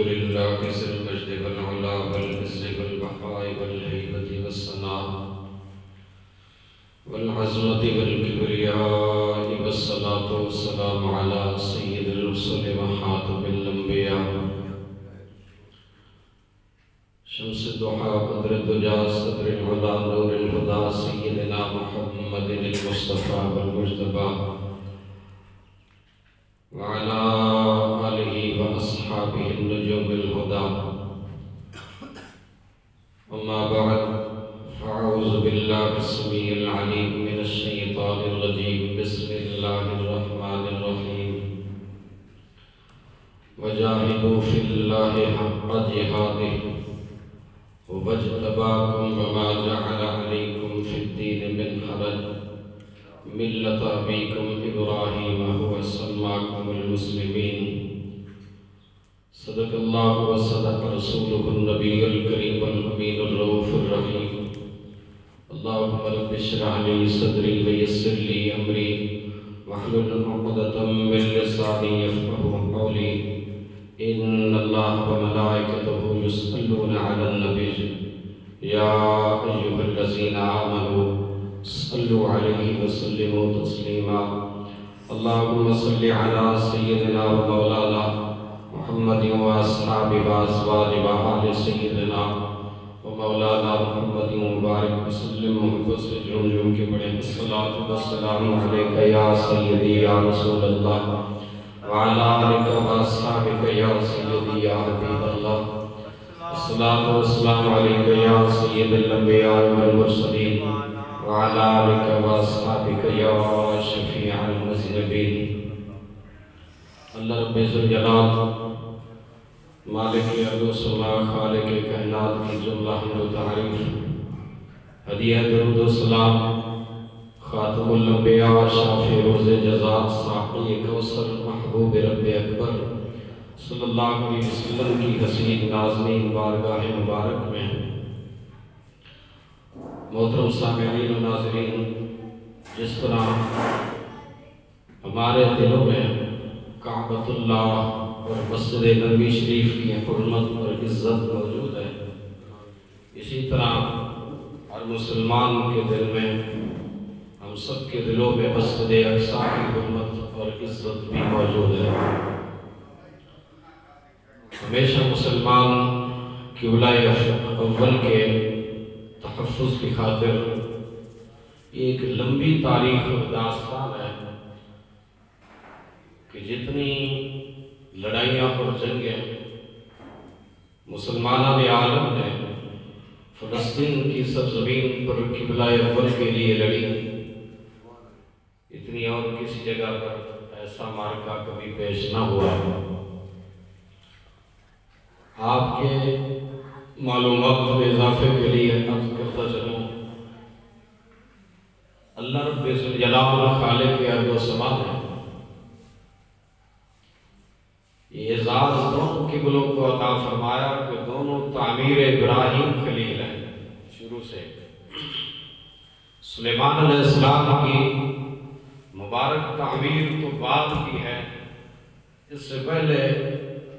لله ذي المجد والعلا والعز والبقاء والهيبة والثناء والعظمة والكبرياء والصلاة والسلام على سيد الرسل وخاتم الأنبياء شمس الضحى بدر الدجى صدر العلا نور الهدى سيدنا محمد المصطفى والمجتبى وعلى آله وأصحابه النجوم الهدى أما بعد فأعوذ بالله السميع العليم من الشيطان الرجيم بسم الله الرحمن الرحيم وجاهدوا في الله حق جهاده واجتباكم وما جعل عليكم في الدين من حرج ملة أبيكم إبراهيم هو سماكم المسلمين صدق الله وصدق رسوله النبي الكريم الأمين الرؤوف الرحيم اللهم رب اشرح لي صدري ويسر لي أمري واحلل عقدة من لساني يفقهوا قولي إن الله وملائكته يصلون على النبي يا أيها الذين آمنوا صلوا عليه وسلموا تسليما اللهم صل على سيدنا ومولانا محمد وأصحابه وأزواجه وآل سيدنا ومولانا محمد مبارك وسلم وحفظ جنجم کے بڑے الصلاة والسلام عليك يا سيدي يا رسول الله وعلى آلك وأصحابك يا سيدي يا حبيب الله الصلاة والسلام عليك يا سيد الأنبياء والمرسلين وعلى آلك وأصحابك يا شفيع المذنبين اللہ رب ذوالجلال مالک ارض و سما خالق کائنات کی جملہ حمد و تعریف ہدیہ درود و سلام خاتم الانبیاء شافع روز جزا ساقی کوثر محبوب رب اکبر صلی اللہ علیہ وسلم کی حسین نازنین بارگاہ مبارک میں محترم سامعین و ناظرین جس طرح ہمارے دلوں میں کعبۃ اللہ اور مسجد نبوی شریف کی حرمت اور عزت موجود ہے اسی طرح ہر مسلمان کے دل میں ہم سب کے دلوں میں مسجد اقصی کی حرمت اور عزت بھی موجود ہے ہمیشہ مسلمان قبلہ اول کے تحفظ کی خاطر ایک لمبی تاریخ داستان ہے کہ جتنی لڑائیاں اور جنگیں مسلمانان عالم نے فلسطین کی سرزمین پر قبلہ اول کے لیے لڑی اتنی اور کسی جگہ پر ایسا معرکہ کبھی پیش نہ ہوا آپ کے معلومات میں اضافے کے لیے عرض کرتا چلوں اللہ رب ذوالجلال خالق ارض و سما ہے یہ اعزاز دونوں قبلوں کو عطا فرمایا کہ دونوں تعمیر ابراہیم خلیل ہیں شروع سے سلیمان علیہ السلام کی مبارک تعمیر تو بعد کی ہے اس سے پہلے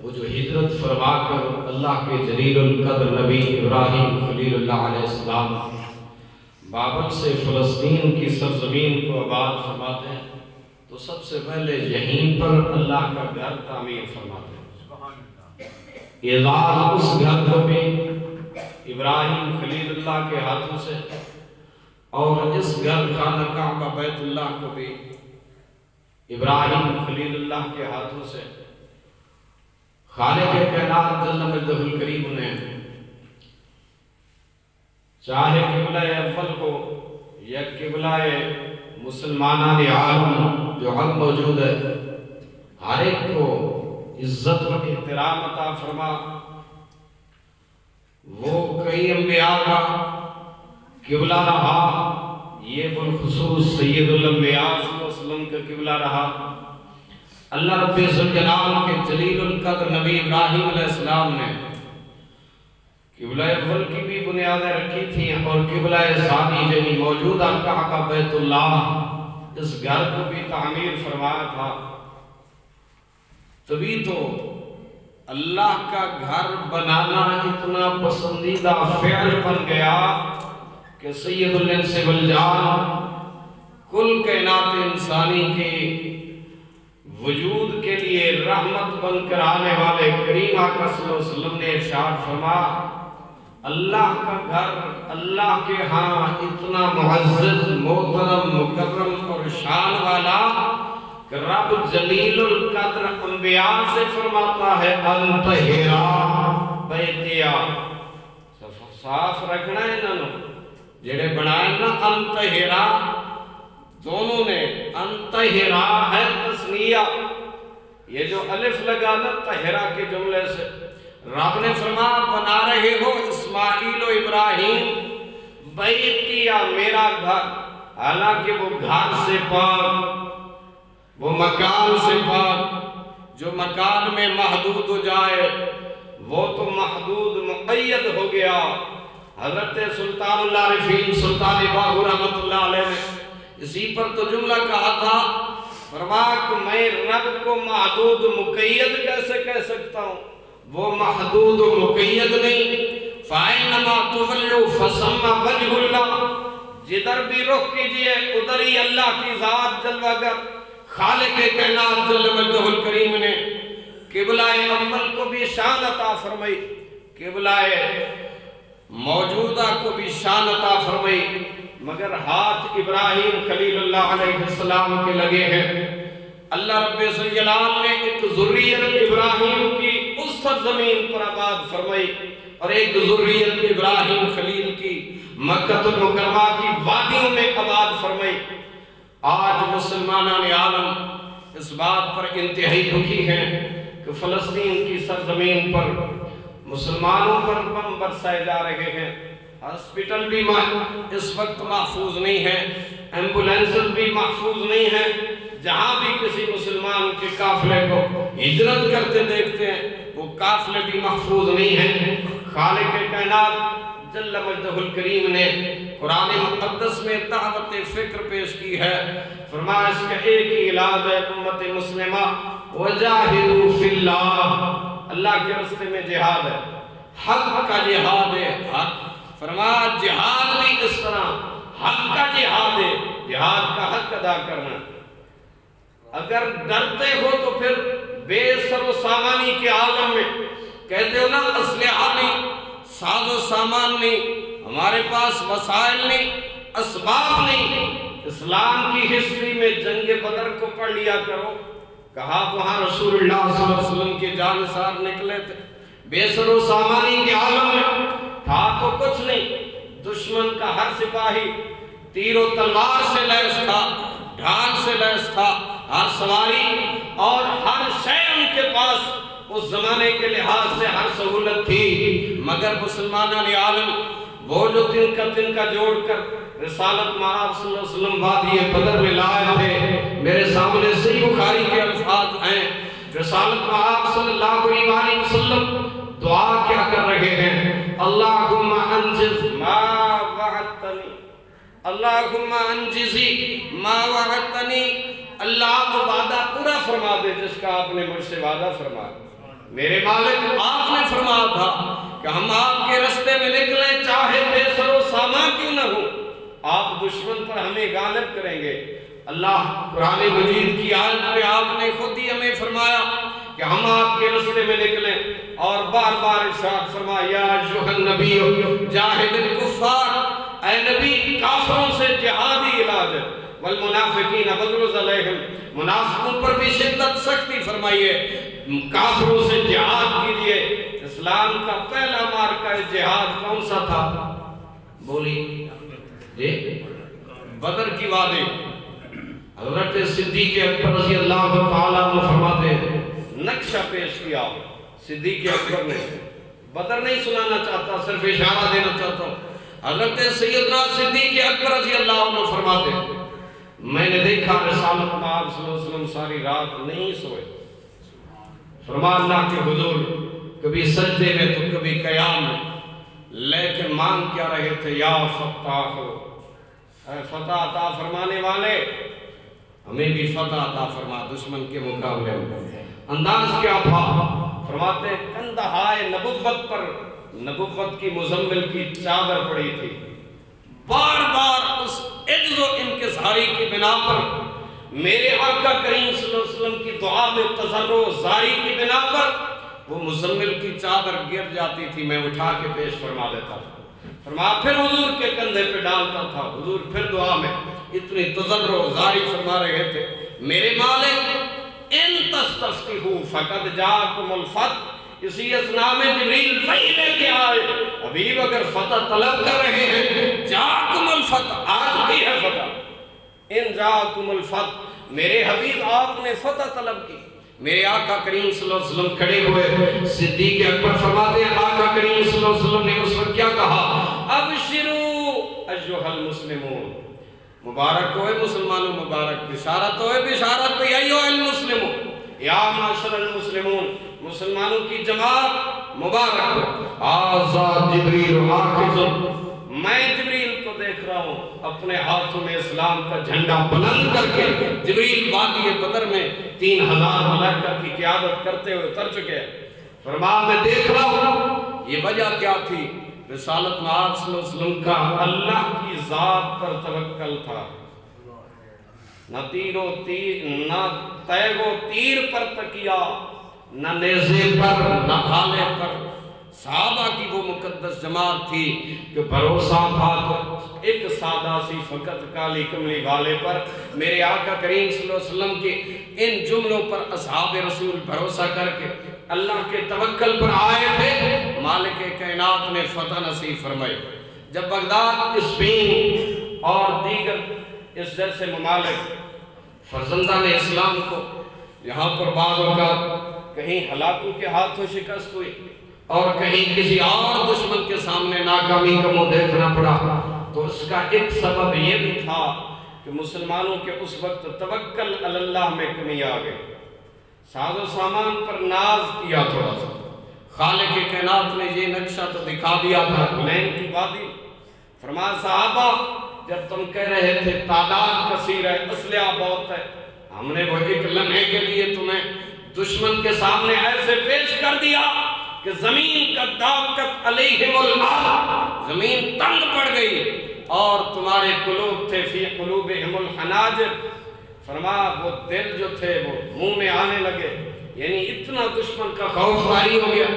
وہ جو ہجرت فرما کر اللہ کے جلیل القدر نبی ابراہیم خلیل اللہ علیہ السلام بابل سے فلسطین کی سرزمین کو آباد فرماتے ہیں تو سب سے پہلے یہیں پر اللہ کا گھر تعمیر فرماتے ہیں اعزاز اس گھر کو بھی ابراہیم خلیل اللہ کے ہاتھوں سے اور اس گھر خانہ کعبہ بیت اللہ کو بھی ابراہیم خلیل اللہ کے ہاتھوں سے خالق کائنات جل مجدہ الکریم نے چاہے قبلہ اول کو یا قبلہ مسلمانان عالم جو حق موجود ہے ہر ایک کو عزت و احترام عطا فرما وہ کئی انبیاء کا قبلہ رہا یہ بالخصوص سید الانبیاء صلی اللہ علیہ وسلم کا قبلہ رہا اللہ رب ذوالجلال کے جلیل القدر نبی ابراہیم علیہ السلام نے قبلہ اول کی بھی بنیادیں رکھی تھیں اور قبلہ ثانی یعنی موجودہ کعبہ بیت اللہ اس گھر کو بھی تعمیر فرمایا تھا تبھی تو اللہ کا گھر بنانا اتنا پسندیدہ فعل بن گیا کہ سید الانس والجان کل کائنات انسانی کے وجود کے لیے رحمت بن کر آنے والے کریم آقا صلی اللہ علیہ وسلم نے ارشاد فرمایا اللہ کا گھر اللہ کے ہاں اتنا معزز محترم مکرم اور شان والا کہ رب جلیل القدر انبیاء سے فرماتا ہے انتہرا بیتیا صاف رکھنا ہے انہوں جڑے بنائے نا انتہرا دونوں نے انتہرا ہے تسنیہ یہ جو الف لگا نا تہرا کے جملے سے رب نے فرمایا بنا رہے ہو اسماعیل و ابراہیم بیتیا میرا گھر حالانکہ وہ گھر سے پاک وہ مکان سے پاک جو مکان میں محدود ہو جائے وہ تو محدود مقید ہو گیا حضرت سلطان اللہ عارفین سلطان باہو رحمت اللہ علیہ نے اسی پر تو جملہ کہا تھا فرمایا کہ میں رب کو محدود مقید کیسے کہہ سکتا ہوں وہ محدود و مقید نہیں فَإِنَّمَا تُوَلُّوا فَثَمَّ وَجْهُ اللَّهِ جدھر بھی رخ کیجئے ادھر ہی اللہ کی ذات جلوہ گر خالق کائنات جل مجدہ الکریم نے قبلہ اول کو بھی شان عطا فرمائی قبلہ موجودہ کو بھی شان عطا فرمائی مگر ہاتھ ابراہیم خلیل اللہ علیہ السلام کے لگے ہیں اللہ رب جلال نے ایک ذریت ابراہیم کی اس سرزمین پر آباد فرمائی اور ایک ذریت ابراہیم خلیل کی مکہ المکرمہ کی وادیوں میں آباد فرمائی آج مسلمانان عالم اس بات پر انتہائی دکھی ہیں کہ فلسطین کی سرزمین پر مسلمانوں پر بم برسائے جا رہے ہیں ہسپیٹل بھی اس وقت محفوظ نہیں ہے ایمبولینسز بھی محفوظ نہیں ہیں جہاں بھی کسی مسلمان کے قافلے کو ہجرت کرتے دیکھتے ہیں وہ قافلے بھی محفوظ نہیں ہیں خالق کائنات جل مجدہ الکریم نے قرآن مقدس میں دعوت فکر پیش کی ہے فرمایا اس کا ایک ہی علاج ہے امت مسلمہ وجاہدوا فی اللہ اللہ کے راستے میں جہاد ہے حق کا جہاد ہے حق فرمایا جہاد بھی اس طرح حق کا جہاد ہے جہاد کا حق ادا کرنا اگر ڈرتے ہو تو پھر بے سر و سامانی کے عالم میں کہتے ہو نا اسلحہ نہیں ساز و سامان نہیں ہمارے پاس وسائل نہیں اسباب نہیں اسلام کی ہسٹری میں جنگ بدر کو پڑھ لیا کرو کہا وہاں رسول اللہ صلی اللہ علیہ وسلم کے جانثار نکلے تھے بے سر و سامانی کے عالم میں تھا تو کچھ نہیں دشمن کا ہر سپاہی تیر و تلوار سے لیس تھا ڈھال سے لیس تھا ہر سواری اور ہر شے ان کے پاس اس زمانے کے لحاظ سے ہر سہولت تھی مگر مسلمانان عالم وہ جو تن کا جوڑ کر رسالت مآب صلی اللہ علیہ وسلم وادی بدر میں لائے تھے میرے سامنے صحیح بخاری کے الفاظ ہیں رسالت مآب صلی اللہ علیہ وسلم دعا کیا کر رہے ہیں اللہم انجز ما وعدتنی اللہم انجزی ما وعدتنی اللہ وہ وعدہ پورا فرما دے جس کا آپ نے مجھ سے وعدہ فرما میرے مالک آپ نے فرمایا تھا کہ ہم آپ کے رستے میں نکلیں چاہے بے سر و سامان کیوں نہ ہو آپ دشمن پر ہمیں غالب کریں گے اللہ قرآن مجید کی آیت میں آپ نے خود ہی ہمیں فرمایا کہ ہم آپ کے رستے میں نکلیں اور بار بار ارشاد فرمایا یا ایھا النبی جاہد الکفار اے نبی کافروں سے جہادی علاج والمنافقین وغلظ علیہم منافقوں پر بھی شدت سختی فرمائیے کافروں سے جہاد کیجئے اسلام کا پہلا مارکہ جہاد کون سا تھا بولی جی بدر کی وادی حضرت صدیق اکبر رضی اللہ تعالیٰ عنہ فرماتے ہیں نقشہ پیش کیا صدیق اکبر نے بدر نہیں سنانا چاہتا صرف اشارہ دینا چاہتا ہوں حضرت سیدنا صدیق اکبر رضی اللہ عنہ فرماتے ہیں میں نے دیکھا رسالت مآب صلی اللہ علیہ وسلم ساری رات نہیں سوئے فرما اللہ کے حضور کبھی سجدے میں تو کبھی قیام میں لیکن مانگ کیا رہے تھے یا فتح اے فتح عطا فرمانے والے ہمیں بھی فتح عطا فرما دشمن کے مقابلے میں انداز کیا تھا فرما فرماتے ہیں کندہائے نبوت پر نبوت کی مزمل کی چادر پڑی تھی. بار بار اس عجز و انکساری کی بنا پر میرے آقا کریم صلی اللہ علیہ وسلم کی دعا میں تضرع و زاری کی بنا پر وہ مزمل کی چادر گر جاتی تھی، میں اٹھا کے پیش فرما دیتا تھا. فرما پھر حضور کے کندھے پہ ڈالتا تھا. حضور پھر دعا میں اتنی تضرع و زاری فرما رہے تھے. میرے مالک ان تستفتحوا فقد جاءکم الفتح. اسی اثناء میں جبریل وحی لے کے آئے، حبیب اگر فتح طلب کر رہے ہیں جاءکم الفتح، آج بھی ہے فتح. ان جاءکم الفتح، میرے حبیب آپ نے فتح طلب کی. میرے آقا کریم صلی اللہ علیہ وسلم کھڑے ہوئے. صدیق اکبر فرماتے ہیں آقا کریم صلی اللہ علیہ وسلم نے اس وقت کیا کہا؟ ابشروا ایھا المسلمون، مبارک ہوئے مسلمانوں، مبارک بشارت ہوئے بشارت ایھا المسلمون، یا معاشر المسلمون، مسلمانوں کی جماعت مبارک ہو. آزاد جبریل آخذ، میں جبریل کو دیکھ رہا ہوں اپنے ہاتھوں میں اسلام کا جھنڈا بلند کر کے. جبریل وادی بدر میں 3000 ملائکہ کی قیادت کرتے ہوئے اتر چکے. فرما میں دیکھ رہا ہوں یہ وجہ کیا تھی؟ رسالت مآب صلی اللہ علیہ وسلم کا اللہ کی ذات پر توکل تھا. نہ تیغ و تیر پر تکیا، نہ نیزے پر، نہ بھالے پر. صحابہ کی وہ مقدس جماعت تھی کہ بھروسہ تھا تو ایک سادہ سی فقط کالی کملی والے پر. میرے آقا کریم صلی اللہ علیہ وسلم کے ان جملوں پر اصحاب رسول بھروسہ کر کے اللہ کے توکل پر آئے تھے. مالک کائنات نے فتح نصیب فرمائی. جب بغداد، اسپین اور دیگر اس جیسے ممالک فرزندان اسلام کو یہاں پر بعض اوقات کہیں ہلاکوں کے ہاتھوں شکست ہوئی اور کہیں کسی اور دشمن کے سامنے ناکامی کا منہ دیکھنا پڑا، تو اس کا ایک سبب یہ بھی تھا کہ مسلمانوں کے اس وقت توکل علی اللہ میں کمی آ گئی. ساز و سامان پر ناز کیا تھوڑا سا. خالق کائنات نے یہ نقشہ تو دکھا دیا تھا حنین کی وادی. فرمایا صحابہ جب تم کہہ رہے تھے تعداد کثیر ہے، اسلحہ بہت ہے، ہم نے وہ ایک لمحے کے لیے تمہیں دشمن کے سامنے ایسے پیش کر دیا کہ زمین کا داقت علیہم الارض، زمین تنگ پڑ گئی اور تمہارے قلوب تھے فی قلوبہم الحناجر. فرمایا وہ دل جو تھے وہ منہ میں آنے لگے. یعنی اتنا دشمن کا خوف طاری ہو گیا.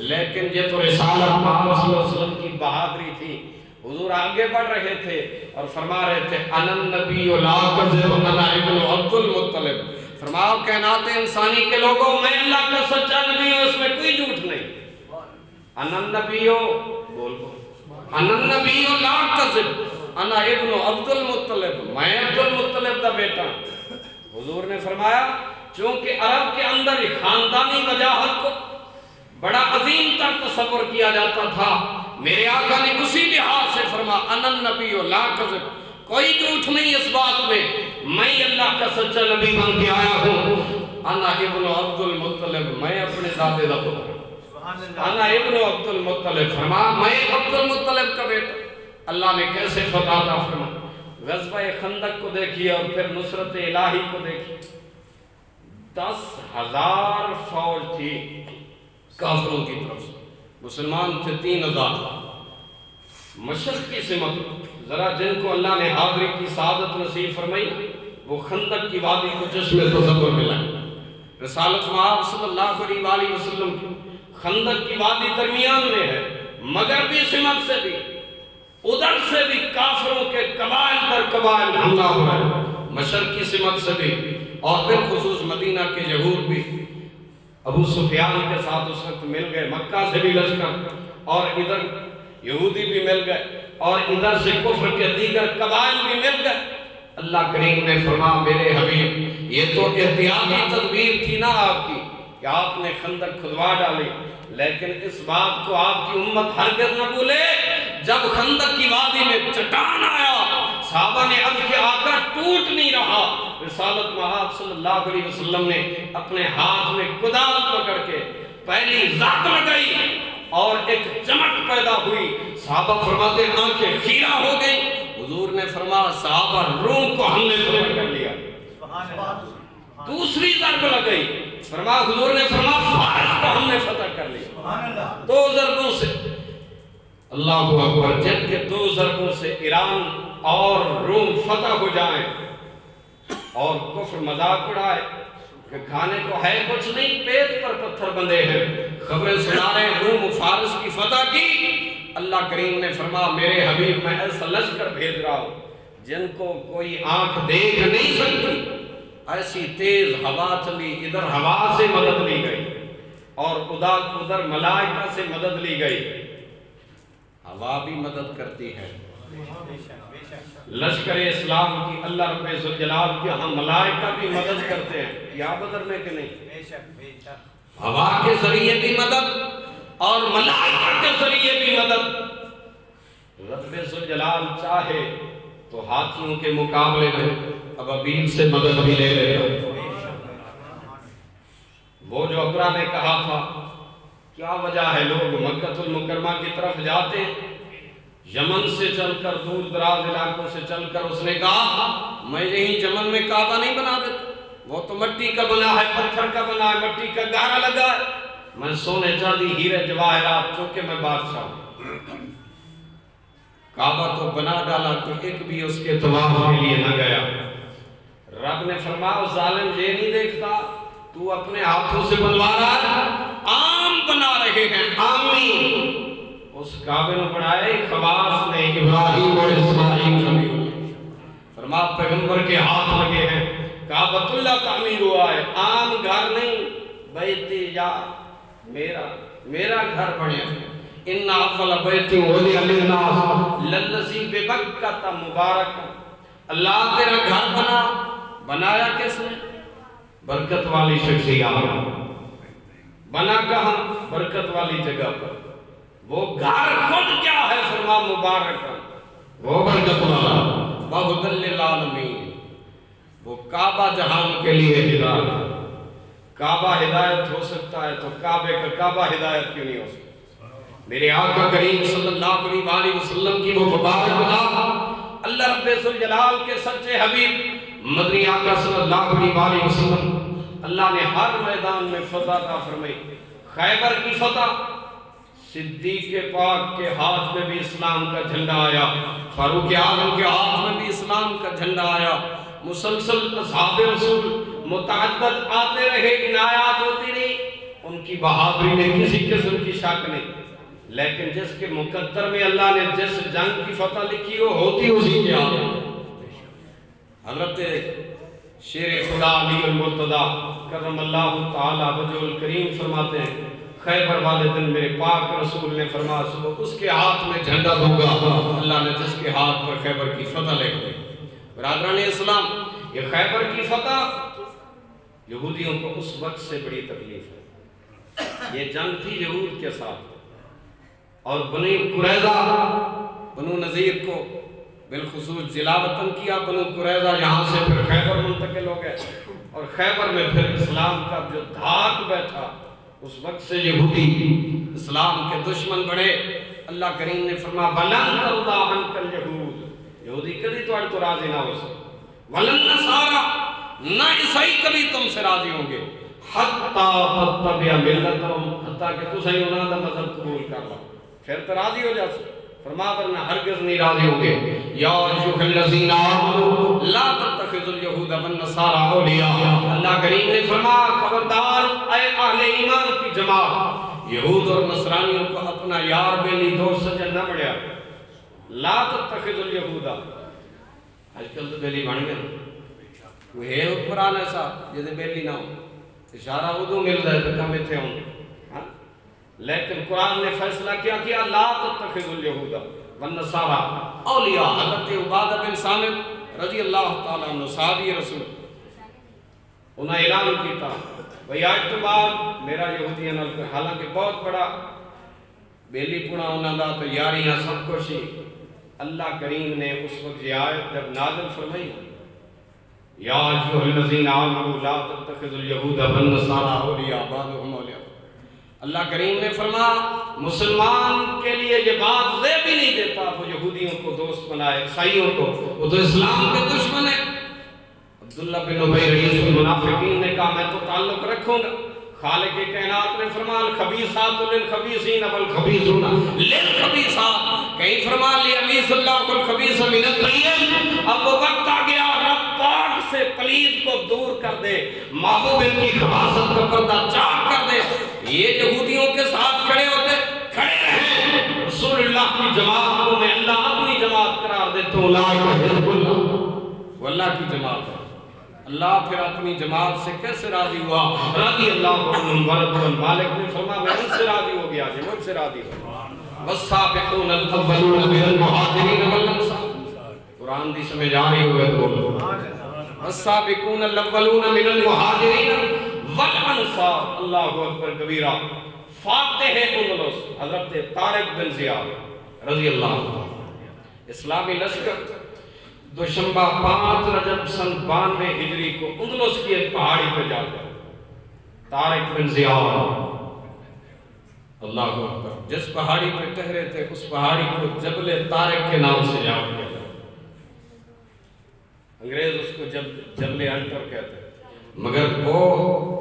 لیکن یہ تو رسالت محمد صلی اللہ علیہ وسلم کی بہادری تھی. حضور آگے بڑھ رہے تھے اور فرما رہے تھے انا النبی لا کذب انا ابن عبد المطلب. فرماؤ کائنات انسانی کے لوگوں میں اللہ کا سچا نبی ہوں، اس میں کوئی جھوٹ نہیں. انا النبی بول انا النبی لا کذب انا ابن عبد المطلب، میں عبد المطلب دا بیٹا. حضور نے فرمایا چونکہ عرب کے اندر خاندانی وجاہت کو بڑا عظیم تر تصور کیا جاتا تھا، میرے آقا نے اسی لحاظ سے فرما انا النبی لا کذب، کوئی جھوٹ نہیں اس بات میں اللہ کا سچا نبی بن کے آیا ہوں. انا ابن عبد المطلب، میں اپنے دادے دا پتر. انا ابن عبد المطلب، فرما میں عبد المطلب کا بیٹا. اللہ نے کیسے فتح عطا فرمائی. غزوہ خندق کو دیکھیے اور پھر نصرت الہی کو دیکھیے. 10,000 فوج تھی کافروں کی طرف سے، مسلمان تھے 3,000. مشرق کی سمت ذرا جن کو اللہ نے حاضری کی سعادت نصیب فرمائی وہ خندق کی وادی کو جسم تصور ملائیں. رسالت مآب صلی اللہ علیہ وآلہ وسلم کی خندق کی وادی درمیان میں ہے، مغربی سمت سے بھی ادھر سے بھی کافروں کے قبائل در قبائل حملہ ہو رہا ہے، مشرق کی سمت سے بھی، اور بالخصوص مدینہ کے یہود بھی ابو سفیان کے ساتھ اس وقت مل گئے. مکہ سے بھی لشکر اور ادھر یہودی بھی مل گئے اور ادھر سے کفر کے دیگر قبائل بھی مل گئے. اللہ کریم نے فرمایا میرے حبیب یہ تو احتیاطی تدبیر تھی نا آپ کی کہ آپ نے خندق کھدوا ڈالی، لیکن اس بات کو آپ کی امت ہرگز نہ بھولے. جب خندق کی وادی میں چٹان آیا صحابہ نے عرض کہ آقا ٹوٹ نہیں رہا. رسالت مآب صلی اللہ علیہ وسلم نے اپنے ہاتھ میں کدال پکڑ کے پہلی ذات لگائی اور ایک چمک پیدا ہوئی. صحابہ فرماتے آنکھیں خیرہ ہو گئی. حضور نے فرمایا صحابہ روم کو ہم نے فتح کر لیا. دوسری ضرب لگئی، فرمایا حضور نے فرمایا فارس کو ہم نے فتح دو ضربوں سے اللہ اکبر، جن کے دو ضربوں سے ایران اور روم فتح ہو جائیں اور کفر مذاق اڑائے کہ کھانے کو ہے کچھ نہیں، پیٹ پر پتھر بندھے ہیں، خبریں سنا رہے ہیں روم و فارس کی فتح کی۔ اللہ کریم نے فرمایا میرے حبیب میں ایسا لشکر بھیج رہا ہوں جن کو کوئی آنکھ دیکھ نہیں سکتی۔ ایسی تیز ہوا چلی، ادھر ہوا سے مدد لی گئی اور ادھر ملائکہ سے مدد لی گئی۔ ہوا بھی مدد کرتی ہے، لشکر اسلام کی اللہ رب الجلال کے ہاں ملائکہ بھی مدد کرتے ہیں، یا بدر میں کہ نہیں؟ ہوا کے ذریعے بھی مدد اور ملائکہ کے ذریعے بھی مدد۔ رب الجلال چاہے تو ہاتھیوں کے مقابلے میں ابابیل سے مدد بھی لے لے گا۔ وہ جو اقرا نے کہا تھا کیا وجہ ہے لوگ مکہ المکرمہ کی طرف جاتے ہیں، یمن سے چل کر دور دراز علاقوں سے چل کر، اس نے کہا میں یہیں یمن میں کعبہ نہیں بنا دیتا، وہ تو مٹی کا بنا ہے، پتھر کا بنا ہے، مٹی کا گارا لگا ہے، میں سونے چاندی ہیرے جواہرات چونکہ میں بادشاہ ہوں۔ کعبہ تو بنا ڈالا تو ایک بھی اس کے طواف کے لیے نہ گیا۔ رب نے فرمایا ظالم یہ نہیں دیکھتا تو اپنے ہاتھوں سے بنوا رہا ہے، عام بنا رہے ہیں، عامی۔ اس کعبے میں بنائے خواص نے ابراہیم اور اسماعیل خلیل، فرمایا پیغمبر کے ہاتھ لگے ہیں، کعبۃ اللہ تعمیر ہوا ہے، عام گھر نہیں، بیتی یا میرا گھر بنے۔ ان اول بیت وضع للناس للذی ببکۃ مبارک، اللہ تیرا گھر بنایا کس نے؟ برکت والی شخصیات، بنا کہاں؟ برکت والی جگہ پر۔ وہ گھر خود کیا ہے؟ فرما مبارک، وہ برکت والا، وہدی للعالمین، وہ کعبہ جہان کے لیے ہدایت ہے۔ کعبہ ہدایت ہو سکتا ہے تو کعبے کا کعبہ ہدایت کیوں نہیں ہو سکتا؟ میرے آقا کریم صلی اللہ علیہ وسلم کی وہ مبارک ذات، اللہ رب الجلال کے سچے حبیب مدنی آقا صلی اللہ علیہ وسلم، اللہ نے ہر میدان میں فتح عطا فرمائی۔ خیبر کی فتح، صدیق پاک کے ہاتھ میں بھی اسلام کا جھنڈا آیا، فاروق اعظم کے ہاتھ میں بھی اسلام کا جھنڈا آیا، مسلسل اصحاب رسول متعدد آتے رہے، عنایات ہوتی رہی، ان کی بہادری میں کسی قسم کی شک نہیں، لیکن جس کے مقدر میں اللہ نے جس جنگ کی فتح لکھی وہ ہوتی اسی کے ہاتھ۔ حضرت شیر خدا علی المرتضیٰ کرم اللہ تعالی وجہ الکریم فرماتے ہیں خیبر والے دن میرے پاک رسول نے فرمایا صبح اس کے ہاتھ میں جھنڈا دوں گا، اللہ نے جس کے ہاتھ پر خیبر کی فتح لکھ دی۔ برادران اسلام، یہ خیبر کی فتح یہودیوں کو اس وقت سے بڑی تکلیف ہے۔ یہ جنگ تھی یہود کے ساتھ، اور بنی قریظہ بنو نذیر کو بالخصوص ضلع وطن کیا، بنو قریظہ یہاں سے پھر خیبر منتقل ہو گئے، اور خیبر میں پھر اسلام کا جو دھاک بیٹھا، اس وقت سے یہودی اسلام کے دشمن بڑے۔ اللہ کریم نے فرمایا وَلَن تَرْضَىٰ عَنْكَ الْيَهُودُ، یہودی کبھی تو راضی نہ ہو سکے، وَلَن نَصَارَىٰ، نہ عیسائی کبھی تم سے راضی ہوں گے، حَتَّىٰ تَتَّبِعَ مِلَّتَهُمْ، حتیٰ کہ تُسیں انہاں دا مذہب قبول کر لو، پھر تو راضی ہو جا سکے۔ فرما ورنہ ہرگز نہیں راضی ہوں گے۔ یا ایھا الذین آمنوا لا تتخذوا اليہود والنصارى اولیاء، اللہ کریم نے فرمایا خبردار اے اہل ایمان کی جماعت، یہود اور نصرانیوں کو اپنا یار بیلی دوست سجن نہ بڑھیا۔ لا تتخذوا اليہود، آج کل تو بیلی بن گئے، کوئی ہے حکمران ایسا جیسے بیلی نہ ہو، اشارہ ادو مل رہے تو کم اتھے ہوں، لیکن قرآن نے فیصلہ کیا لا تتخذوا اليہود والنصارى اولیاء۔ حضرت عبادہ بن صامت رضی اللہ تعالیٰ عنہ صحابی رسول، انہیں اعلان کیتا بھئی آج تو بعد میرا یہودیاں نال کوئی، حالانکہ بہت بڑا بیلی پونا انہاں دا تو یاریاں سب کچھ ہی۔ اللہ کریم نے اس وقت یہ آیت جب نازل فرمائی یا ایھا الذین آمنوا لا تتخذوا اليہود والنصارى اولیاء بعضهم اولیاء، اللہ کریم نے فرمایا مسلمان کے لیے یہ بات زیب بھی نہیں دیتا وہ یہودیوں کو دوست بنائے، عیسائیوں کو، وہ تو اسلام کے دشمن ہے۔ عبداللہ بن ابی رئیس المنافقین نے کہا میں تو تعلق رکھوں گا، خالق کائنات نے فرمایا الخبیثات للخبیثین والخبیثون للخبیثات، کہیں فرمایا لیمیز اللہ الخبیث من الطیب۔ اب وہ وقت آ گیا رب پاک سے پلید کو دور کر دے، محبوب ان کی خباثت کا پردہ چاک کر دے۔ یہ یہودیوں کے ساتھ کھڑے ہوتے کھڑے رہیں، رسول اللہ کی جماعت کو میں اللہ اپنی جماعت قرار دیتا ہوں، لا الہ الا اللہ، وہ اللہ کی جماعت ہے۔ اللہ پھر اپنی جماعت سے کیسے راضی ہوا؟ رضی اللہ عنہم ورضوا، مالک نے فرمایا میں ان سے راضی ہو گیا، جی مجھ سے راضی ہوا۔ والسابقون الاولون من المہاجرین والانصار، قرآن دی سمجھ آ رہی ہوئے تو بولو۔ والسابقون الاولون من المہاجرین والانصار، اللہ اکبر کبیرہ۔ فاتح اندلس حضرت طارق بن زیاد رضی اللہ عنہ، اسلامی لشکر دوشنبہ 5 رجب سن 92 ہجری کو اندلس کی ایک پہاڑی پہ جا کر طارق بن زیاد اللہ اکبر جس پہاڑی پہ ٹہرے تھے اس پہاڑی کو جبل طارق کے نام سے یاد کیا جاتا، انگریز اس کو جبل انٹر کہتے ہیں، مگر وہ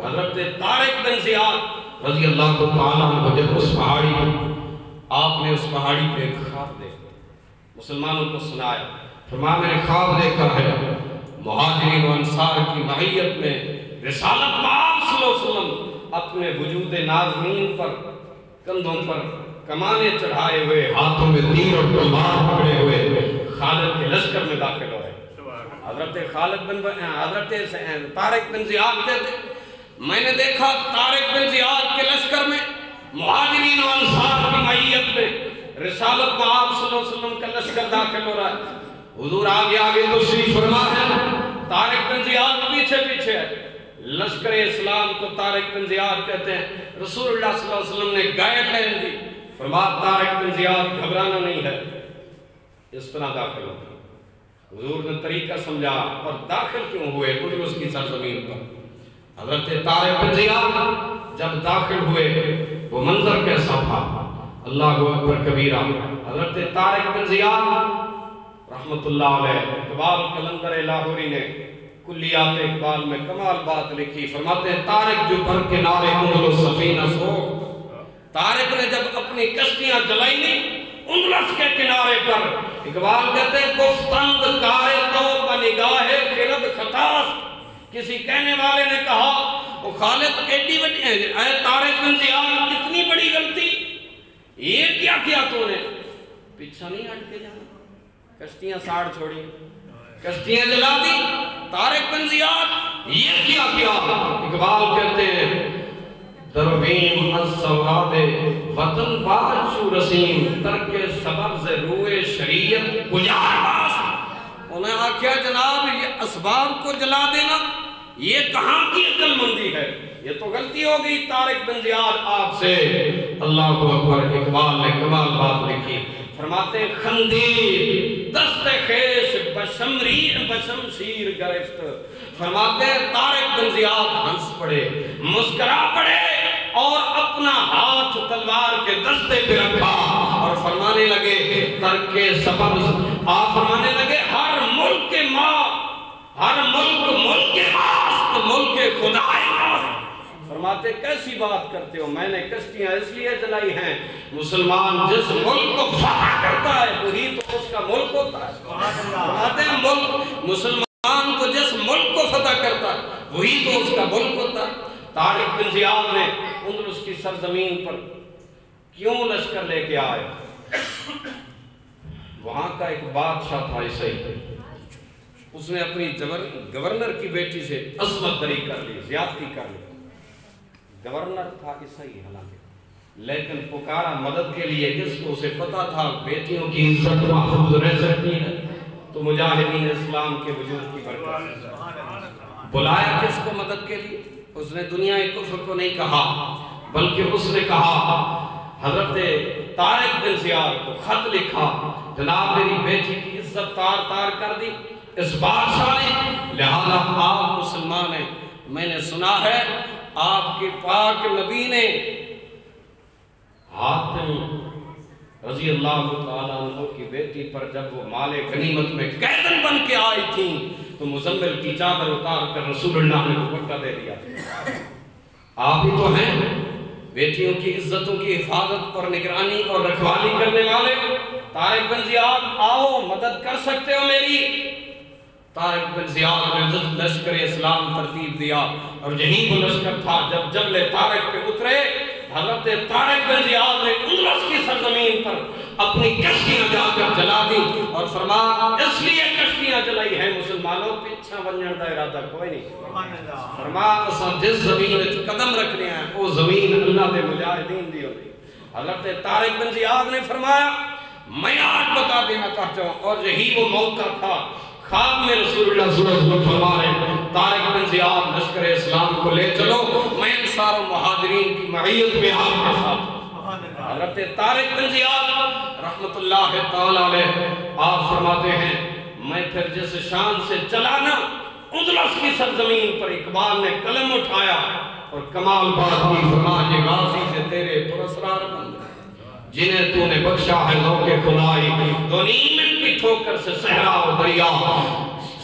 حضرت طارق بن زیاد رضی اللہ تعالیٰ عنہ جب اس پہاڑی پہ آپ نے اس پہاڑی پہ ایک خواب دیکھا، مسلمانوں کو سنایا، فرمایا میں نے خواب دیکھا ہے مہاجرین و انصار کی معیت میں رسالت پاک صلی اللہ علیہ وسلم اپنے وجود نازمین پر کندھوں پر کمانے چڑھائے ہوئے، ہاتھوں میں تیر اور تلوار پکڑے ہوئے خالد کے لشکر میں داخل ہو رہے۔ حضرت طارق بن زیاد کہتے میں نے دیکھا طارق بن زیاد کے لشکر میں مہاجرین و انصار کی معیت میں رسالت پاک صلی اللہ علیہ وسلم کا لشکر داخل ہو رہا ہے۔ حضور آگے آگے تشریف فرما ہے، طارق بن زیاد پیچھے پیچھے ہے۔ لشکر اسلام کو طارق بن زیاد کہتے ہیں۔ رسول اللہ صلی اللہ علیہ وسلم نے گائیڈ لائن دی، فرمایا طارق بن زیاد گھبرانا نہیں ہے، اس طرح داخل ہو۔ حضور نے طریقہ سمجھا اور داخل کیوں ہوئے اندلس کی سرزمین پر۔ حضرت طارق بن زیاد جب داخل ہوئے وہ منظر کیسا تھا، اللہ اکبر کبیرہ۔ حضرت طارق بن زیاد رحمت اللہ علیہ، اقبال کلندر لاہوری نے کلیات اقبال میں کمال بات لکھی، فرماتے ہیں طارق جو پر کنارے اندلس سفینہ سو، طارق نے جب اپنی کشتیاں جلائی نہیں اندلس کے کنارے پر، اقبال کہتے ہیں گفتند کار تو بنگاہ خرد خطاس، کسی کہنے والے نے کہا وہ خالد ایڈی بڑی اے طارق بن زیاد اتنی بڑی غلطی، یہ کیا کیا تو نے؟ پیچھا نہیں ہٹ کے جانا، کشتیاں ساڑ چھوڑی، کشتیاں جلا دی۔ طارق بن زیاد یہ کیا کیا؟ اقبال کہتے ہیں درویم السواد وطن بارچو رسیم ترک سبب روئے شریعت گجار باس، انہیں آکھیا جناب یہ اسباب کو جلا دینا یہ کہاں کی عقل مندی ہے، یہ تو غلطی ہو گئی طارق بن زیاد آپ سے۔ اللہ اکبر، اقبال نے کمال بات لکھی، فرماتے ہیں خندیر دست خیش بشمشیر گرفت، فرماتے ہیں طارق بن زیاد ہنس پڑے، مسکرا پڑے اور اپنا ہاتھ تلوار کے دستے پہ رکھا اور فرمانے لگے ترک سبب، آپ فرمانے لگے ہر ملک کے ماں، ہر ملک کے ماست، ملک خدای ماست۔ فرماتے کیسی بات کرتے ہو، میں نے کشتیاں اس لیے جلائی ہیں، مسلمان جس ملک کو فتح کرتا ہے وہی تو اس کا ملک ہوتا ہے۔ فرماتے ہیں ملک، مسلمان تو جس ملک کو فتح کرتا ہے وہی تو اس کا ملک ہوتا ہے۔ طارق بن زیاد نے اندلس کی سرزمین پر کیوں لشکر لے کے آئے؟ وہاں کا ایک بادشاہ تھا عیسائی، اس نے اپنی گورنر کی بیٹی سے عصمت دری کر لی، زیادتی کر لی۔ گورنر تھا عیسائی حالانکہ، لیکن پکارا مدد کے لیے جس کو اسے پتا تھا بیٹیوں کی عزت محفوظ رہ سکتی ہے تو مجاہدین اسلام کے وجود کی برکت، بلایا کس کو مدد کے لیے؟ اس نے دنیا کفر کو نہیں کہا بلکہ اس نے کہا حضرت طارق بن زیاد کو خط لکھا، جناب میری بیٹی کی عزت تار تار کر دی اس بادشاہ نے، لہذا آپ مسلمان ہیں، میں نے سنا ہے آپ کے پاک نبی نے حاتم رضی اللہ تعالیٰ عنہ کی بیٹی پر جب وہ مال غنیمت میں قیدن بن کے آئی تھیں تو مزمل کی چادر اتار کر رسول اللہ نے دوپٹہ دے دیا، آپ ہی تو ہیں بیٹیوں کی عزتوں کی حفاظت اور نگرانی اور رکھوالی کرنے والے۔ طارق بن زیاد آؤ مدد کر سکتے ہو میری؟ طارق بن زیاد نے لشکر اسلام ترتیب دیا اور یہی وہ لشکر تھا جب جبل طارق پہ اترے حضرت طارق بن زیاد نے اندلس کی سرزمین پر اپنی کشتیاں جا کر جلا دی اور فرمایا اس لیے کشتیاں جلائی ہیں مسلمانوں پیچھا ونجن دا ارادہ کوئی نہیں۔ فرمایا اساں جس زمین قدم رکھنے ہیں وہ زمین اللہ دے مجاہدین دی ہوئی۔ حضرت طارق بن زیاد نے فرمایا میں آج بتا دینا چاہتا ہوں، اور یہی وہ موقع تھا خواب میں رسول اللہ صلی اللہ علیہ وسلم فرما رہے طارق بن زیاد لشکر اسلام کو لے چلو، میں انصار و مہاجرین کی معیت میں آپ کے ساتھ۔ حضرت طارق بن زیاد رحمت اللہ تعالی علیہ آپ فرماتے ہیں میں پھر جس شان سے چلانا اندلس کی سرزمین پر اقبال نے قلم اٹھایا اور کمال بات کی فرما یہ غازی سے تیرے پرسرار بند جنہیں تو نے بخشا ہے موقع کھلائی دو نیمن کی ٹھوکر سے صحرا و دریا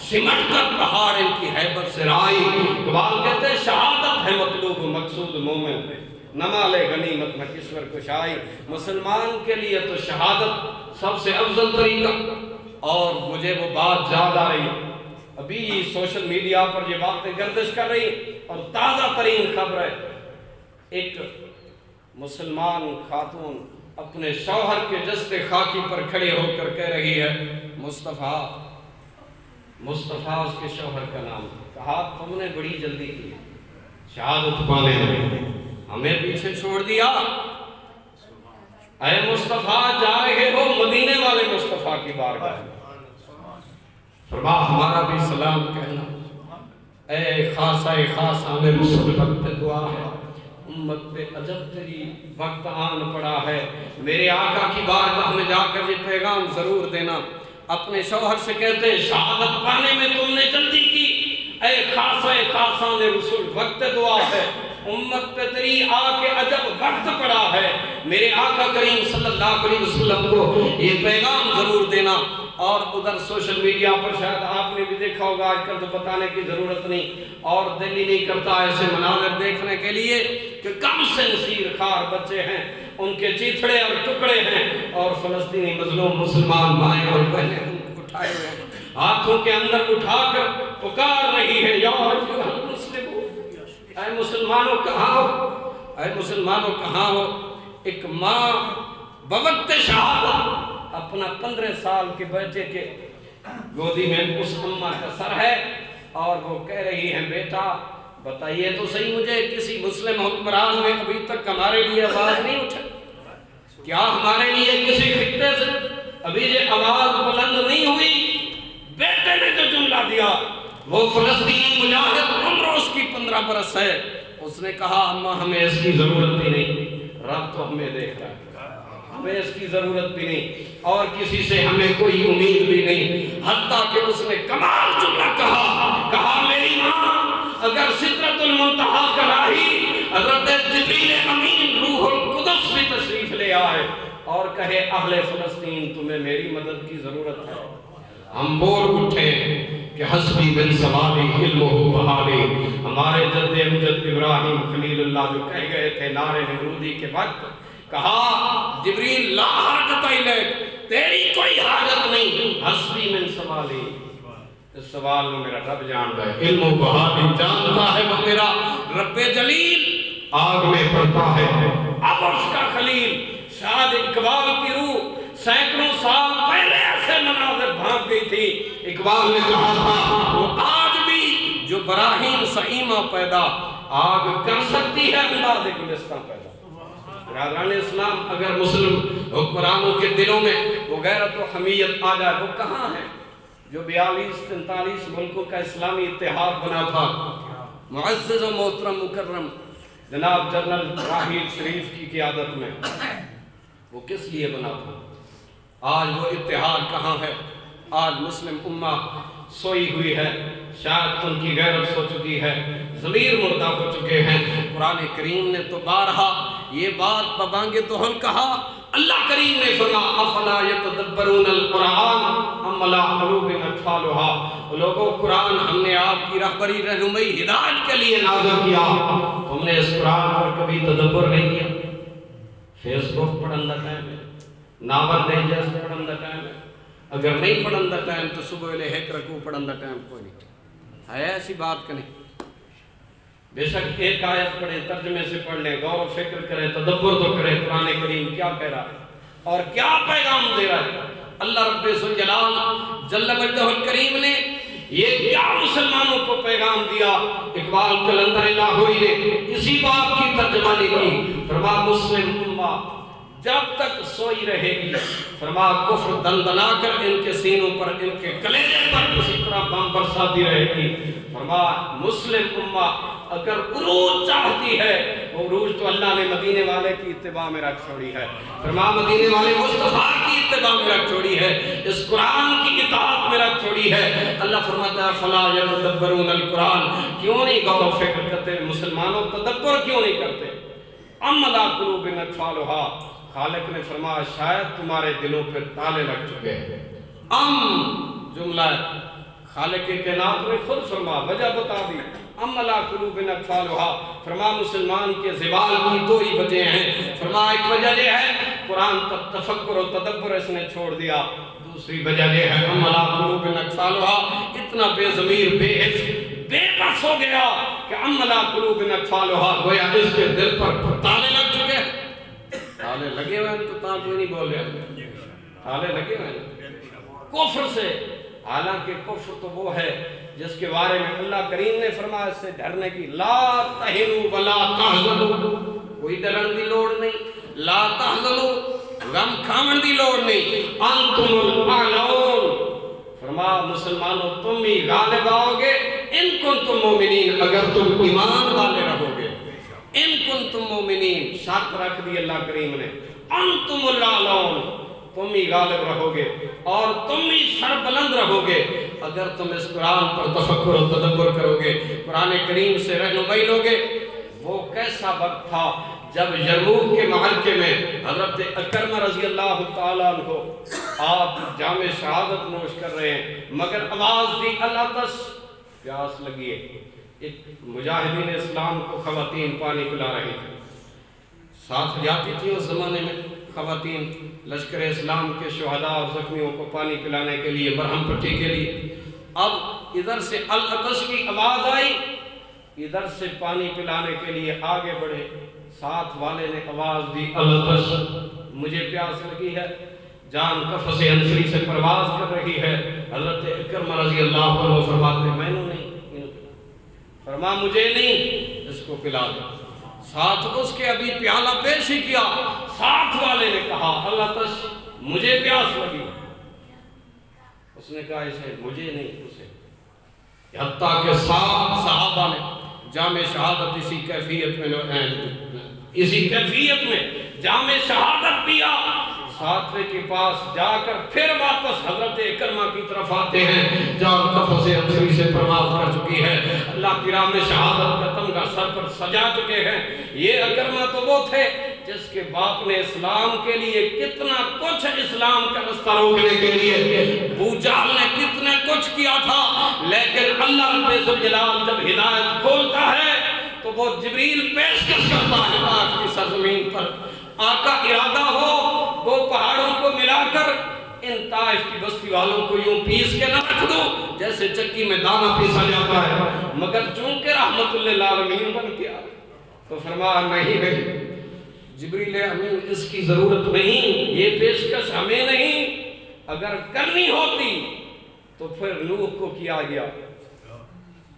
سمٹ کر پہاڑ ان کی حیبت سے رائی۔ اقبال کہتے ہیں شہادت ہے مطلوب مقصود مومن ہے نمال غنیمت میں کشور کشائی۔ مسلمان کے لیے تو شہادت سب سے افضل طریقہ۔ اور مجھے وہ بات یاد آ رہی ہے ابھی سوشل میڈیا پر یہ باتیں گردش کر رہی اور تازہ ترین خبر ہے ایک مسلمان خاتون اپنے شوہر کے جسد خاکی پر کھڑے ہو کر کہہ رہی ہے مصطفیٰ اس کے شوہر کا نام کہا تم نے بڑی جلدی کی شہادت پانے میں ہمیں پیچھے چھوڑ دیا، اے مصطفیٰ جا رہے ہو مدینے والے مصطفیٰ کی بارگاہ فرما ہمارا بھی سلام کہنا، اے خاصہ میں مصیبت پہ دعا ہے امت پہ عجب تری وقت آن پڑا ہے، میرے آقا کی بارگاہ میں جا کر یہ پیغام ضرور دینا۔ اپنے شوہر سے کہتے ہیں شہادت پانے میں تم نے جلدی کی، اے خاصہ نے رسول وقت دعا ہے امت پہ تری آ کے عجب وقت پڑا ہے، میرے آقا کریم صلی اللہ علیہ وسلم کو یہ پیغام ضرور دینا۔ اور ادھر سوشل میڈیا پر شاید آپ نے بھی دیکھا ہوگا آج کل تو بتانے کی ضرورت نہیں اور دل ہی نہیں کرتا ایسے مناظر دیکھنے کے لیے کہ کم سے نصیر خار بچے ہیں ان کے چیتھڑے اور ٹکڑے ہیں اور فلسطینی مظلوم مسلمان مائیں اور بہنیں ان کو اٹھائے ہوئے ہیں ہاتھوں کے اندر اٹھا کر پکار رہی ہے یا ایھا المسلمون، اے مسلمانوں کہاں ہو، اے مسلمانوں کہاں ہو۔ ایک ماں بوقت شہادت اپنا 15 سال کے بچے کے گودی میں اس اماں کا سر ہے اور وہ کہہ رہی ہیں بیٹا بتائیے تو صحیح مجھے کسی مسلم حکمران میں ابھی تک ہمارے لیے آواز نہیں اٹھا، کیا ہمارے لیے کسی خطے سے ابھی یہ آواز بلند نہیں ہوئی؟ بیٹے نے جو جملہ دیا وہ فلسطینی مجاہد عمر اس کی 15 برس ہے، اس نے کہا اماں ہمیں اس کی ضرورت ہی نہیں، رب تو ہمیں دیکھ رہا ہے، ہمیں اس کی ضرورت بھی نہیں اور کسی سے ہمیں کوئی امید بھی نہیں۔ حتیٰ کہ اس نے کمال جملہ کہا میری ماں اگر سدرۃ المنتہا کا راہی حضرت جبریل امین روح القدس بھی تشریف لے آئے اور کہے اہل فلسطین تمہیں میری مدد کی ضرورت ہے، ہم بول اٹھے کہ حسبی بن سوالی علمہ بحالی۔ ہمارے جد امجد ابراہیم خلیل اللہ جو کہہ گئے تھے نعرے نمرودی کے وقت کہا جبریل لا حاجت الیک تیری کوئی حاجت نہیں، حسبی من سوالی، اس سوال میں میرا رب جانتا ہے، علم و بحالی جانتا ہے وہ میرا رب جلیل آگ میں پڑتا ہے۔ اب اس کا خلیل شاید اقبال کی روح سینکڑوں سال پہلے ایسے مناظر بھانپ گئی تھی، اقبال نے کہا تھا وہ آج بھی جو براہین سعیمہ پیدا آگ کر سکتی ہے انداز گلستان پیدا۔ برادران اسلام اگر مسلم حکمرانوں کے دلوں میں وہ غیرت و حمیت آ جائے وہ کہاں ہے جو 42-43 ملکوں کا اسلامی اتحاد بنا تھا؟ معزز و محترم مکرم جناب جنرل راحیل شریف کی قیادت میں وہ کس لیے بنا تھا؟ آج وہ اتحاد کہاں ہے؟ آج مسلم امہ سوئی ہوئی ہے، شاید ان کی غیرت سو چکی ہے، ضمیر مردہ ہو چکے ہیں۔ قرآن کریم نے تو بارہا یہ بات ببانگ دہل کہا اللہ کریم نے فرمایا افلا یتدبرون القرآن ام علی قلوب اقفالها، لوگوں قرآن ہم نے آپ کی رہبری رہنمائی ہدایت کے لیے نازل کیا، تم نے اس قرآن پر کبھی تدبر نہیں کیا؟ فیس بک پڑھن دا ٹائم ہے، ناول ڈائجسٹ پڑھن دا ٹائم ہے، اگر نہیں پڑھن دا ٹائم تو صبح لے ایک رکوع پڑھن دا ٹائم کوئی نہیں ہے، ایسی بات کہ نہیں؟ بے شک ایک آیت پڑھیں، ترجمے سے پڑھ لیں، غور و فکر کریں، تدبر تو کریں قرآن کریم کیا کہہ رہا ہے اور کیا پیغام دے رہا ہے۔ اللہ رب ذوالجلال جل مجدہ الکریم نے یہ کیا مسلمانوں کو پیغام دیا؟ اقبال قلندر لاہوری نے اسی بات کی ترجمانی کی، فرمایا مسلم امہ جب تک سوئی رہے گی، فرمایا کفر دندنا کر ان کے سینوں پر، ان کے کلیجے پر اسی طرح بم برساتی رہے گی۔ فرمایا مسلم امہ اگر عروج چاہتی ہے، وہ عروج تو اللہ نے مدینے والے کی اتباع میں رکھ چھوڑی ہے، فرمایا مدینے والے مصطفیٰ کی اتباع میں رکھ چھوڑی ہے، اس قرآن کی اطاعت میں رکھ چھوڑی ہے۔ اللہ فرماتا ہے فلا یتدبرون القرآن، کیوں نہیں غور و فکر کرتے مسلمانوں، تدبر کیوں نہیں کرتے؟ ام علی قلوب اقفالها، خالق نے فرمایا شاید تمہارے دلوں پر تالے لگ چکے ہیں۔ جملہ خالق کائنات نے خود فرمایا، وجہ بتا دی، ام علی قلوب اقفالها، فرمایا مسلمان کے زوال کی دو ہی وجہ ہیں، فرمایا ایک وجہ یہ ہے قرآن پر تفکر و تدبر اس نے چھوڑ دیا، دوسری وجہ یہ ہے ام علی قلوب اقفالها، اتنا بے ضمیر بے حس بے بس ہو گیا کہ ام علی قلوب اقفالها، گویا اس کے دل پر تالے لگ چکے ہیں۔ تالے لگے ہوئے ہیں تو تاں کوئی نہیں بول رہے، تالے لگے ہوئے ہیں کفر سے، حالانکہ کفر تو وہ ہے جس کے بارے میں اللہ کریم نے فرمایا اس سے ڈرنے کی، لا تہنوا ولا تحزنوا، کوئی ڈرن دی لوڑ نہیں، لا تحزنوا غم کھاون دی لوڑ نہیں، انتم الاعلون، فرمایا مسلمانوں تم ہی غالب آؤ گے، ان کنتم مومنین، اگر تم ایمان والے رہو گے، ان کنتم مومنین، شرط رکھ دی اللہ کریم نے، انتم الاعلون، تم ہی غالب رہو گے اور تم ہی سربلند رہو گے اگر تم اس قرآن پر تفکر و تدبر کرو گے، قرآن کریم سے رہنمائی لو گے۔ وہ کیسا وقت تھا جب یرموک کے معرکے میں حضرت اکرمہ رضی اللہ تعالیٰ عنہ آپ جام شہادت نوش کر رہے ہیں، مگر آواز دی العطش، پیاس لگی ہے، ایک مجاہدین اسلام کو خواتین پانی پلا رہی تھیں، ساتھ جاتی تھی اس زمانے میں خواتین لشکر اسلام کے شہداء اور زخمیوں کو پانی پلانے کے لیے، برہم پٹی کے لیے۔ اب ادھر سے العطش کی آواز آئی، ادھر سے پانی پلانے کے لیے آگے بڑھے، ساتھ والے نے آواز دی العطش، مجھے پیاس لگی ہے، جان قفص انصری سے پرواز کر رہی ہے۔ حضرت اکرمہ رضی اللہ عنہ فرماتے ہیں میں نے نہیں، فرما مجھے نہیں، اس کو پلا دو۔ ساتھ اس کے ابھی پیالہ پیش ہی کیا، ساتھ والے نے کہا العطش، مجھے پیاس لگی، اس نے کہا اسے مجھے نہیں، اسے، حتیٰ کہ صحابہ نے جام شہادت اسی کیفیت میں جام شہادت پیا، ساتویں کے پاس جا کر پھر واپس حضرت اکرمہ کی طرف آتے ہیں، جان قفص انصری سے پرواز کر چکی ہے، اللہ کی راہ میں شہادت کا تمغہ سر پر سجا چکے ہیں۔ یہ اکرمہ تو وہ تھے جس کے باپ نے اسلام کے لیے کتنا کچھ، اسلام کا رستہ روکنے کے لیے ابو جہل نے کتنا کچھ کیا تھا، لیکن اللہ رب ذوالجلال جب ہدایت کھولتا ہے تو وہ جبریل پیشکش کرتا ہے طائف کی سرزمین پر، آقا ارادہ ہو وہ پہاڑوں کو ملا کر ان طائف کی بستی والوں کو یوں پیس کے نہ رکھ دو جیسے چکی میں دانا پیسا جاتا ہے، مگر چونکہ رحمت للعالمین بن گیا تو فرمایا نہیں جبریل امین اس کی ضرورت نہیں، یہ پیشکش ہمیں نہیں، اگر کرنی ہوتی تو پھر نوح کو کیا گیا۔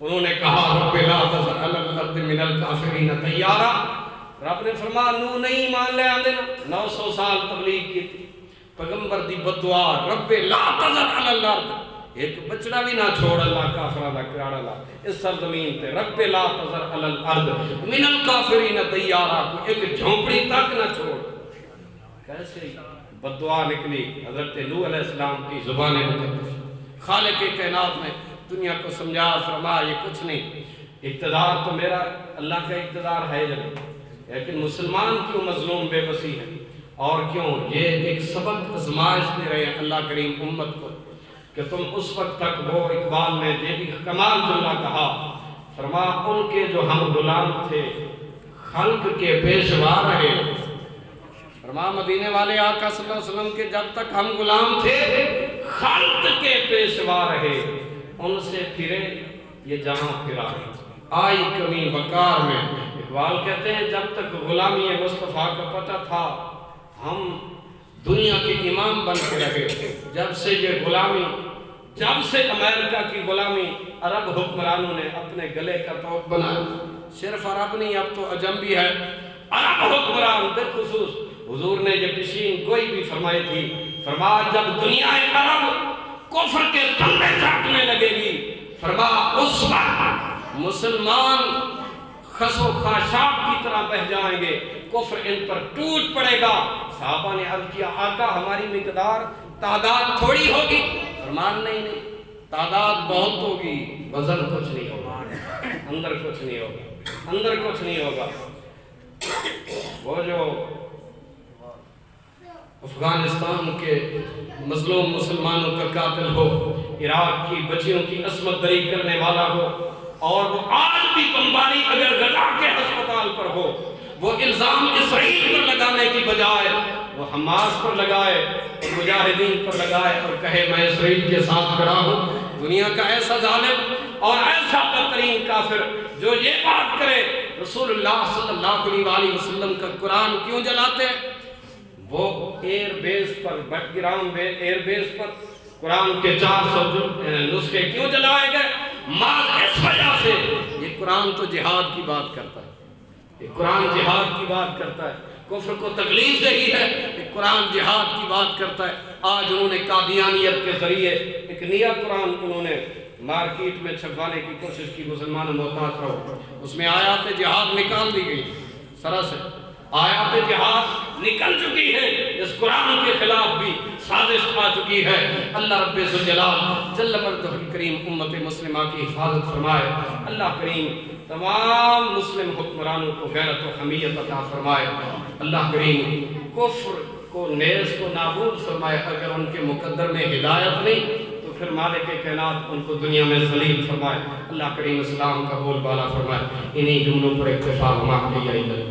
انہوں نے کہا رب لا تذر علی الارض من الکافرین دیارا، رب نے فرمایا نوح نہیں ایمان لے آندے نا، 900 سال تبلیغ کی تھی، پیغمبر دی بدعا رب لا تذر علی الارض، ایک بچڑا بھی نہ چھوڑ اللہ کافرہ دا کراڑا لا اس سرزمین تے، رب لا تذر علی الارض من الکافرین دیارا، کو ایک جھونپڑی تک نہ چھوڑ۔ کیسے بدعا نکلی حضرت نوح علیہ السلام کی زبان مقدس، خالق کائنات نے دنیا کو سمجھا، فرمایا یہ کچھ نہیں، اقتدار تو میرا اللہ کا اقتدار ہے جب، لیکن مسلمان کیوں مظلوم بے بسی ہے؟ اور کیوں؟ یہ ایک سبق آزمائش دے رہے ہیں اللہ کریم امت کو کہ تم اس وقت تک وہ اقبال نے یہ بھی کمال جملہ کہا، فرما ان کے جو ہم غلام تھے خلق کے پیشوا رہے، فرما مدینے والے آقا صلی اللہ علیہ وسلم کے جب تک ہم غلام تھے خلق کے پیشوا رہے، ان سے پھرے یہ جہاں پھرا آئی کمی وقار میں۔ اقبال کہتے ہیں جب تک غلامی مصطفیٰ کا پتہ تھا ہم دنیا کے امام بن کے رہے، جب سے یہ غلامی، جب سے امریکہ کی غلامی عرب حکمرانوں نے اپنے گلے کا توق بنایا، صرف عرب نہیں اب تو عجم بھی ہے، عرب حکمران بالخصوص حضور نے یہ پیشین گوئی بھی فرمائی تھی، فرمایا جب دنیا عرب کفر کے تلے چاٹنے لگے گی، فرمایا اس وقت مسلمان خس و خاشاک کی طرح بہ جائیں گے، کفر ان پر ٹوٹ پڑے گا۔ صحابہ نے عرض کیا آقا ہماری مقدار تعداد تھوڑی ہوگی، فرمان نہیں تعداد بہت ہوگی، وزن کچھ نہیں ہوگا، اندر کچھ نہیں ہوگا، اندر کچھ نہیں ہوگا۔ وہ جو افغانستان کے مظلوم مسلمانوں کا قاتل ہو، عراق کی بچیوں کی عصمت دری کرنے والا ہو، اور وہ آج بھی بمباری اگر غزہ کے ہسپتال پر ہو، وہ الزام اسرائیل پر لگانے کی بجائے وہ حماس پر لگائے اور مجاہدین پر لگائے اور کہے میں اسرائیل کے ساتھ کھڑا ہوں، دنیا کا ایسا ظالم اور ایسا بدترین کافر جو یہ بات کرے رسول اللہ صلی اللہ علیہ وسلم کا قرآن کیوں جلاتے ہیں؟ وہ ایئر بیس پر بٹ گراؤنڈ ایئر بیس پر قرآن کے 400 نسخے کیوں جلائے گئے؟ ماذ اس وجہ سے یہ قرآن تو جہاد کی بات کرتا ہے، یہ قرآن جہاد کی بات کرتا ہے، کفر کو تکلیف دہی ہے، یہ قرآن جہاد کی بات کرتا ہے۔ آج انہوں نے قادیانیت کے ذریعے ایک نیا قرآن انہوں نے مارکیٹ میں چھپوانے کی کوشش کی، مسلمان محتاط رہو، اس میں آیات جہاد نکال دی گئی، سراسر آیات جہاد نکل چکی ہے، اس قرآن کے خلاف بھی سازش آ چکی ہے۔ اللہ رب ذوالجلال جل مجدہ الکریم امت مسلمہ کی حفاظت فرمائے، اللہ کریم تمام مسلم حکمرانوں کو غیرت و حمیت عطا فرمائے، اللہ کریم کفر کو نیز کو نابود فرمائے، اگر ان کے مقدر میں ہدایت نہیں تو پھر مالک کائنات ان کو دنیا میں ذلیل فرمائے، اللہ کریم اسلام کا بول بالا فرمائے۔ انہی جملوں پر اکتفا ہمارے لیے